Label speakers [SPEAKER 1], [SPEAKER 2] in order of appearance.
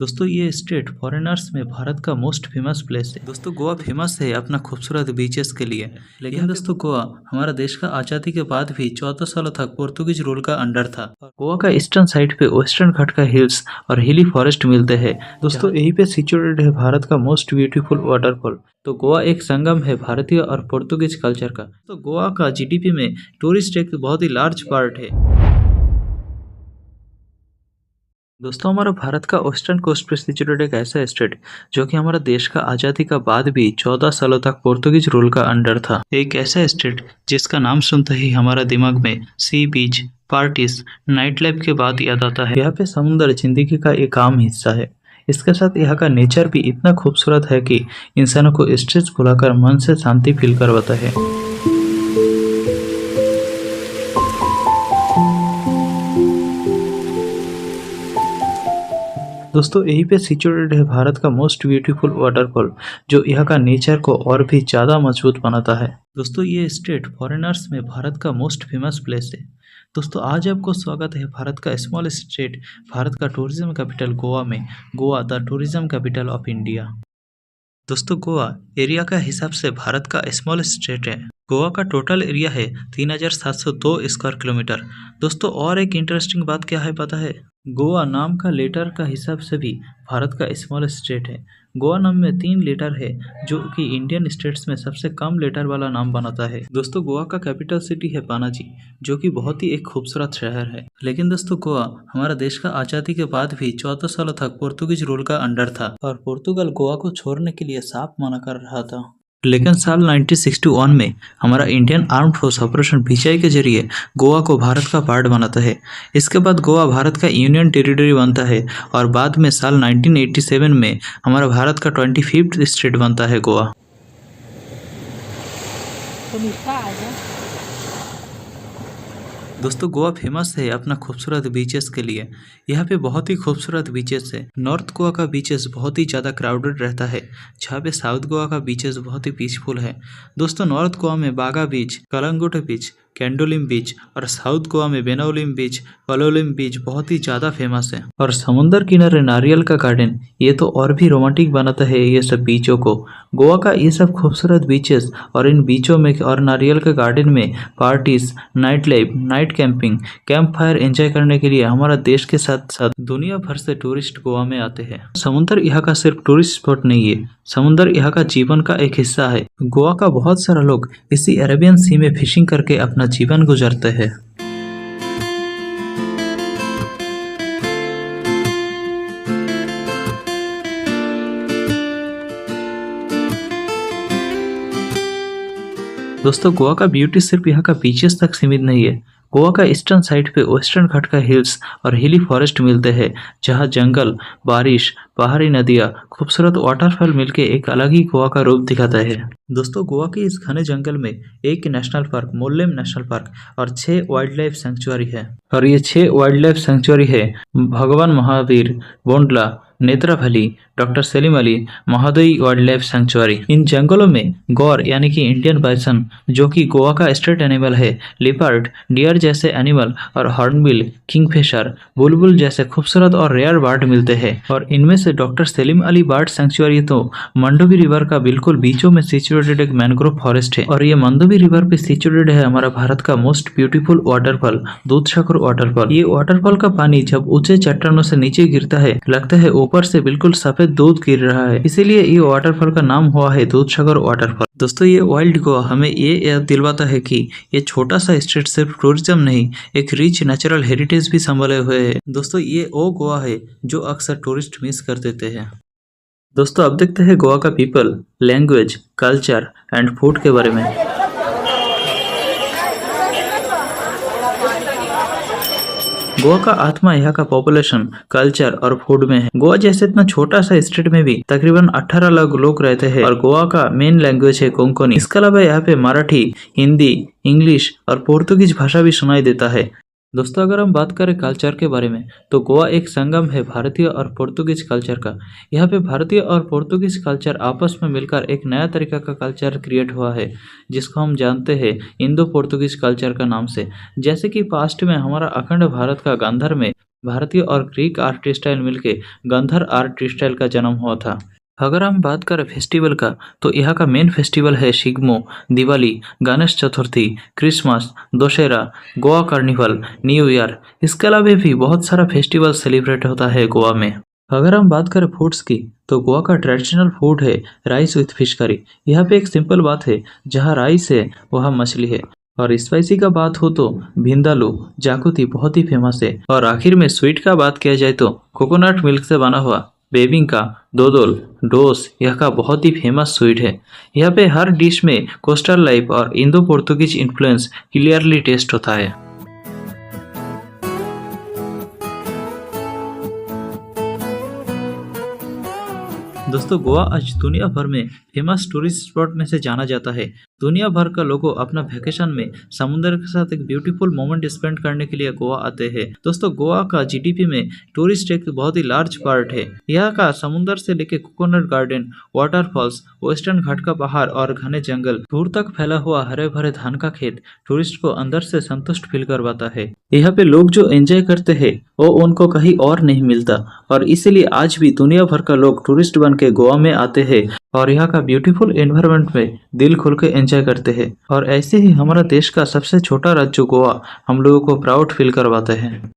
[SPEAKER 1] दोस्तों ये state foreigners में भारत का मोस्ट फेमस प्लेस है। दोस्तों गोवा फेमस है अपना खूबसूरत बीचेस के लिए। लेकिन दोस्तों गोवा हमारा देश का आज़ादी के बाद भी 14 सालों तक पोर्तुगीज रूल का अंडर था। गोवा का ईस्टर्न साइड पे वेस्टर्न घाट का हिल्स और हिली फॉरेस्ट मिलते हैं। दोस्तों यहीं पे सिचुएटेड है भारत का मोस्ट ब्यूटीफुल वाटरफॉल। तो गोवा एक संगम है भारतीय और पोर्तुगीज कल्चर का। तो गोवा का जीडीपी में टूरिस्ट एक बहुत ही लार्ज पार्ट है। दोस्तों हमारा भारत का वेस्टर्न कोस्ट पे सिचुएटेड एक ऐसा स्टेट जो कि हमारा देश का आज़ादी का बाद भी 14 सालों तक पोर्तुगीज रूल का अंडर था। एक ऐसा स्टेट जिसका नाम सुनते ही हमारा दिमाग में सी बीच, पार्टीज, नाइट लाइफ के बाद याद आता है। यहाँ पे समुद्र जिंदगी का एक आम हिस्सा है। इसके साथ यहाँ का नेचर भी इतना खूबसूरत है कि इंसानों को स्ट्रेस भुलाकर मन से शांति फील करवाता है। दोस्तों यहीं पे सिचुएटेड है भारत का मोस्ट ब्यूटीफुल वाटरफॉल जो यहाँ का नेचर को और भी ज़्यादा मजबूत बनाता है। दोस्तों ये स्टेट फॉरेनर्स में भारत का मोस्ट फेमस प्लेस है। दोस्तों आज आपको स्वागत है भारत का स्मॉल स्टेट, भारत का टूरिज्म कैपिटल गोवा में। Goa the tourism capital of India. दोस्तों गोवा एरिया का हिसाब से भारत का स्मॉल स्टेट है। गोवा का टोटल एरिया है 3702 स्क्वायर किलोमीटर। दोस्तों और एक इंटरेस्टिंग बात क्या है पता है? गोवा नाम का लेटर का हिसाब से भी भारत का स्मॉल स्टेट है। गोवा नाम में 3 लेटर है जो कि इंडियन स्टेट्स में सबसे कम लेटर वाला नाम बनाता है। दोस्तों गोवा का कैपिटल सिटी है पानाजी जो कि बहुत ही एक खूबसूरत शहर है। लेकिन दोस्तों गोवा हमारा देश का आज़ादी के बाद भी 14 सालों तक पोर्तुगीज रूल का अंडर था और पोर्तुगल गोवा को छोड़ने के लिए साफ मना कर रहा था। लेकिन साल 1961 में हमारा इंडियन आर्म्ड फोर्स ऑपरेशन विजय के जरिए गोवा को भारत का पार्ट बनाता है। इसके बाद गोवा भारत का यूनियन टेरिटरी बनता है और बाद में साल 1987 में हमारा भारत का 25th स्टेट बनता है गोवा। दोस्तों गोवा फेमस है अपना खूबसूरत बीचेस के लिए। यहाँ पे बहुत ही खूबसूरत बीचेस है। नॉर्थ गोवा का बीचेस बहुत ही ज़्यादा क्राउडेड रहता है, जहाँ पे साउथ गोवा का बीचेस बहुत ही पीसफुल है। दोस्तों नॉर्थ गोवा में बागा बीच, कलंगुट बीच, कैंडोलिम बीच और साउथ गोवा में बेनाउलिम बीच, पलोलिम बीच बहुत ही ज़्यादा फेमस है। और समुद्र किनारे नारियल का गार्डन ये तो और भी रोमांटिक बनाता है ये सब बीचों को। गोवा का ये सब खूबसूरत बीचेस और इन बीचों में और नारियल के गार्डन में parties, night life, night camping, camp fire enjoy करने के लिए हमारा देश के साथ साथ दुनिया भर से टूरिस्ट गोवा में आते हैं। समुद्र यहाँ का सिर्फ टूरिस्ट स्पॉट नहीं है, समुद्र यहाँ का जीवन का एक हिस्सा है। गोवा का बहुत सारा लोग इसी अरेबियन सी में फिशिंग करके अपना जीवन गुजारते हैं। दोस्तों गोवा का ब्यूटी सिर्फ यहाँ का बीचेस तक सीमित नहीं है। गोवा का ईस्टर्न साइड पे वेस्टर्न घाट का हिल्स और हिली फॉरेस्ट मिलते हैं, जहाँ जंगल, बारिश, पहाड़ी नदियाँ, खूबसूरत वाटरफॉल मिलके एक अलग ही गोवा का रूप दिखाता है। दोस्तों गोवा के इस घने जंगल में एक national park, Mollem national park और 6 वाइल्ड लाइफ सेंचुरी है। और ये 6 वाइल्ड लाइफ सेंचुरी है भगवान महावीर, बोंडला, नेत्रावली, डॉक्टर सलीम अली, महोदय वाइल्ड लाइफ सेंचुरी। इन जंगलों में गौर यानी कि इंडियन बाइसन जो कि गोवा का स्टेट एनिमल है, लिपर्ड, डियर जैसे एनिमल और हॉर्नबिल, किंगफिशर, बुलबुल जैसे खूबसूरत और रेयर बर्ड मिलते हैं। और इनमें से doctor Salim Ali bird sanctuary तो मंडोवी रिवर का बिल्कुल बीचों में सिचुएटेड एक मैंग्रोव फॉरेस्ट है। और ये मंडोवी रिवर पे सिचुएटेड है हमारा भारत का most beautiful waterfall, Dudhsagar waterfall. ये वाटरफॉल का पानी जब ऊंचे चट्टानों से नीचे गिरता है लगता है ऊपर से बिल्कुल सफेद दूध गिर रहा है, इसीलिए ये वाटरफॉल का नाम हुआ है दूधसागर वाटरफॉल। दोस्तों ये वाइल्ड गोवा हमें ये याद दिलवाता है कि ये छोटा सा स्टेट सिर्फ टूरिज्म नहीं, एक रिच नेचुरल हेरिटेज भी संभाले हुए है। दोस्तों ये वो गोवा है जो अक्सर टूरिस्ट मिस कर देते हैं। दोस्तों अब देखते हैं गोवा का people, language, culture and food के बारे में। गोवा का आत्मा यहाँ का पॉपुलेशन, कल्चर और फूड में है। गोवा जैसे इतना छोटा सा स्टेट में भी तकरीबन 18 लाख लोग रहते हैं और गोवा का मेन लैंग्वेज है कोंकणी। इसके अलावा यहाँ पे मराठी, हिंदी, इंग्लिश और पोर्तुगीज भाषा भी सुनाई देता है। दोस्तों अगर हम बात करें कल्चर के बारे में तो गोवा एक संगम है भारतीय और पुर्तगीज कल्चर का। यहाँ पे भारतीय और पुर्तगीज कल्चर आपस में मिलकर एक नया तरीका का कल्चर क्रिएट हुआ है जिसको हम जानते हैं इंडो पुर्तगीज कल्चर का नाम से। जैसे कि पास्ट में हमारा अखंड भारत का गांधार में भारतीय और ग्रीक आर्ट स्टाइल मिलके गांधार आर्ट स्टाइल का जन्म हुआ था। अगर हम बात करें फेस्टिवल का तो यहाँ का मेन फेस्टिवल है Shigmo, Diwali, Ganesh Chaturthi, Christmas, Dussehra, Goa carnival, new year. इसके अलावा भी बहुत सारा फेस्टिवल सेलिब्रेट होता है गोवा में। अगर हम बात करें फूड्स की तो गोवा का ट्रेडिशनल फूड है राइस विथ फिश करी। यहाँ पे एक सिंपल बात है, जहाँ राइस है वहाँ मछली है। और स्पाइसी का बात हो तो भिंदालू जाकुती बहुत ही फेमस है। और आखिर में स्वीट का बात किया जाए तो कोकोनट मिल्क से बना हुआ बेबिंका दोदोल डोस यह का बहुत ही फेमस स्वीट है। यहाँ पे हर डिश में कोस्टल लाइफ और Indo Portuguese influence clearly taste होता है। दोस्तों गोवा आज दुनिया भर में फेमस टूरिस्ट स्पॉट में से जाना जाता है। दुनिया भर का लोगों अपना वेकेशन में समुद्र के साथ एक ब्यूटीफुल मोमेंट स्पेंड करने के लिए गोवा आते हैं। दोस्तों गोवा का जीडीपी में टूरिस्ट एक बहुत ही लार्ज पार्ट है। यहाँ का समुद्र से लेके कोकोनट गार्डन, वाटरफॉल्स, वेस्टर्न घाट का पहाड़ और घने जंगल, दूर तक फैला हुआ हरे भरे धान का खेत टूरिस्ट को अंदर से संतुष्ट फील करवाता है। यहाँ पे लोग जो एंजॉय करते हैं वो उनको कहीं और नहीं मिलता और इसीलिए आज भी दुनिया भर का लोग टूरिस्ट बन के गोवा में आते हैं और यहाँ का ब्यूटीफुल एनवायरनमेंट में दिल खोल के एंजॉय करते हैं। और ऐसे ही हमारा देश का सबसे छोटा राज्य गोवा हम लोगों को प्राउड फील करवाते हैं।